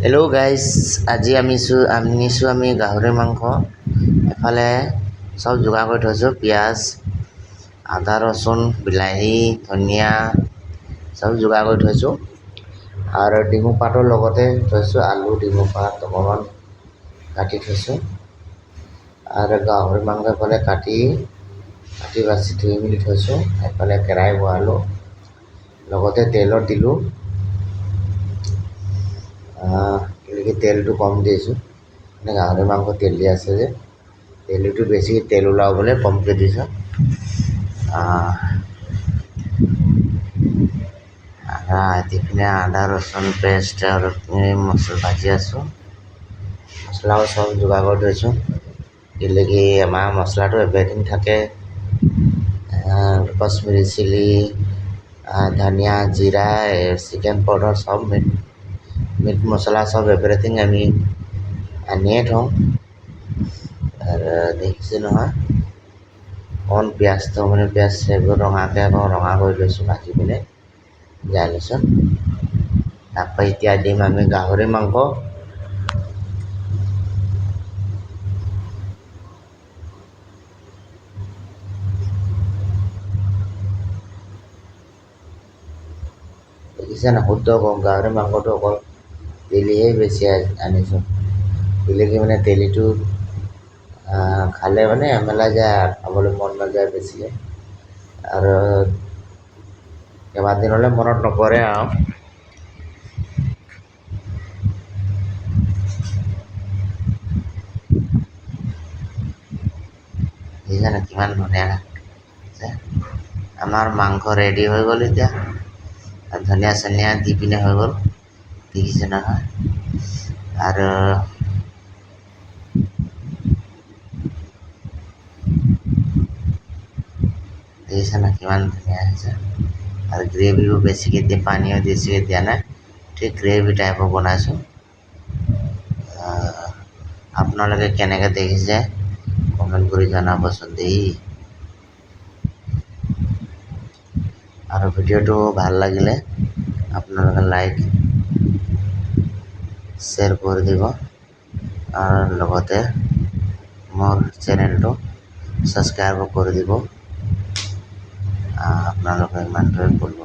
Hello' guys, আজি আনিছোঁ আমি গাহৰি মাংস। এফালে চব যোগাৰ কৰি থৈছোঁ, পিঁয়াজ, আদা, ৰচুন, বিলাহী, ধনিয়া চব যোগাৰ কৰি থৈছোঁ। আৰু ডিমু পাতৰ লগতে থৈছোঁ, আলু, ডিমু পাত অকণমান কাটি থৈছোঁ। আৰু গাহৰি মাংস এফালে কাটি বাছি ধুই মেলি থৈছোঁ। এফালে কেৰাহী বহালোঁ, লগতে তেলত দিলোঁ। তেলটো কম দিছোঁ, মানে গাহৰি মাংস তেল দিয়া আছে যে, তেলটো বেছি তেল ওলাবলৈ কমকৈ দিছোঁ। ইপিনে আদা ৰচুন পেষ্ট আৰু মছলা ভাজি আছোঁ। মছলাও চব যোগাৰ কৰি থৈছোঁ। দিলে কি আমাৰ মছলাটো এভৰিথিং থাকে, কাশ্মীৰী চিলি, ধনিয়া, জিৰা, চিকেন পাউডাৰ চব মিট মছলা চব এভৰিথিং আমি আনিয়ে থওঁ। আৰু দেখিছে নহয়, অকণ পিঁয়াজটো মানে পিঁয়াজ সেইবোৰ ৰঙাকৈ ৰঙা কৰি লৈছোঁ, ভাজি পিনে যাই লৈছোঁ। তাৰপৰা এতিয়া দিম আমি গাহৰি মাংস। দেখিছে না, শুদ্ধ গাহৰি মাংসটো অকল তেলিহে বেছি আনিছোঁ। দিলে কি মানে তেলিটো খালে মানে এমেলা যায়, খাবলৈ মন নাযায় বেছিকৈ। আৰু কেইবাদিনলৈ মনত নপৰে আৰু। দেখিছেনে কিমান ধুনীয়া হৈছে। আমাৰ মাংস ৰেডি হৈ গ'ল এতিয়া। ধনিয়া চনিয়া দি পিনে হৈ গ'ল, দেখিছে নহয়। আৰু দেখিছে না কিমান ধুনীয়া হৈছে। আৰু গ্ৰেভিও বেছিকৈ দিয়ে, পানীও বেছিকৈ দিয়া নাই, ঠিক গ্ৰেভি টাইপৰ বনাইছোঁ। আপোনালোকে কেনেকৈ দেখিছে কমেণ্ট কৰি জনাবচোন দেই। আৰু ভিডিঅ'টো ভাল লাগিলে আপোনালোকে লাইক শ্বেয়াৰ কৰি দিব, আৰু লগতে মোৰ চেনেলটো ছাবস্ক্ৰাইব কৰি দিব। আপোনালোকে ইমানটোৱে কৰিব।